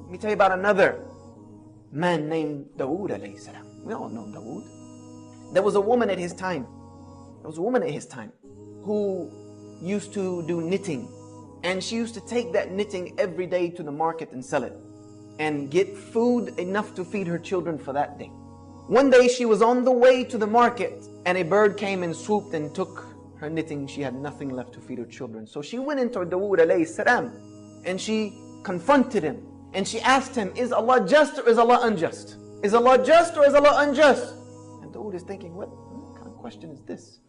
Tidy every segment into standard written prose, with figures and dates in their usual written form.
Let me tell you about another man named Dawood alayhi salam. We all know Dawood. There was a woman at his time. Who used to do knitting. And she used to take that knitting every day to the market and sell it. And get food enough to feed her children for that day. One day she was on the way to the market and a bird came and swooped and took her knitting. She had nothing left to feed her children. So she went into Dawood alayhi salam and she confronted him. And she asked him, is Allah just or is Allah unjust? Is Allah just or is Allah unjust? And Dawood is thinking, what kind of question is this?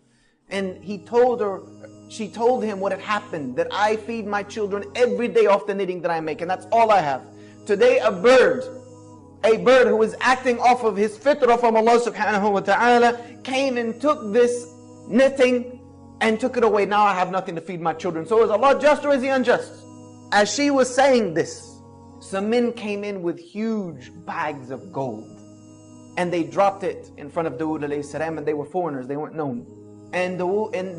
And she told him what had happened, that I feed my children every day off the knitting that I make, and that's all I have. Today a bird who is acting off of his fitrah from Allah subhanahu wa ta'ala came and took this knitting and took it away. Now I have nothing to feed my children. So is Allah just or is He unjust? As she was saying this, some men came in with huge bags of gold. And they dropped it in front of Dawood alayhi salam, and they were foreigners, they weren't known. And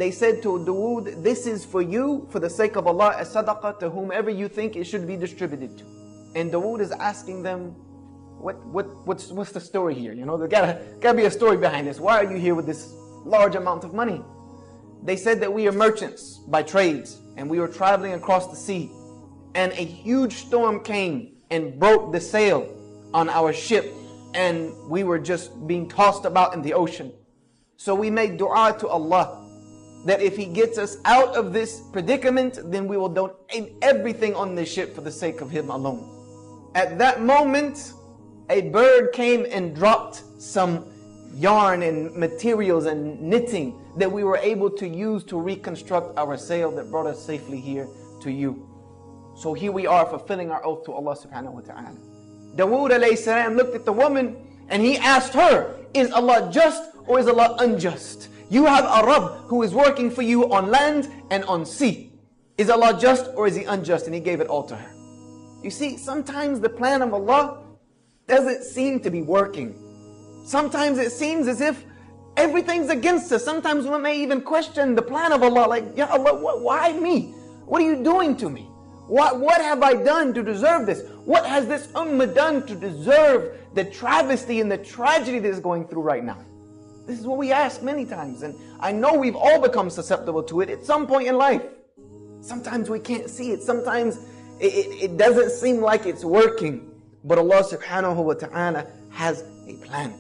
they said to Dawood, this is for you, for the sake of Allah, as sadaqah to whomever you think it should be distributed to. And Dawood is asking them, what's the story here? You know, there gotta be a story behind this. Why are you here with this large amount of money? They said that we are merchants by trades, and we were traveling across the sea. And a huge storm came and broke the sail on our ship, and we were just being tossed about in the ocean. So we made dua to Allah that if He gets us out of this predicament, then we will donate everything on this ship for the sake of Him alone. At that moment, a bird came and dropped some yarn and materials and knitting that we were able to use to reconstruct our sail that brought us safely here to you. So here we are fulfilling our oath to Allah subhanahu wa ta'ala. Dawood alayhi salam looked at the woman and he asked her, is Allah just or is Allah unjust? You have a Rabb who is working for you on land and on sea. Is Allah just or is He unjust? And he gave it all to her. You see, sometimes the plan of Allah doesn't seem to be working. Sometimes it seems as if everything's against us. Sometimes we may even question the plan of Allah, like, Ya Allah, why me? What are you doing to me? What have I done to deserve this? What has this ummah done to deserve the travesty and the tragedy that is going through right now? This is what we ask many times, and I know we've all become susceptible to it at some point in life. Sometimes we can't see it. Sometimes it doesn't seem like it's working. But Allah subhanahu wa ta'ala has a plan.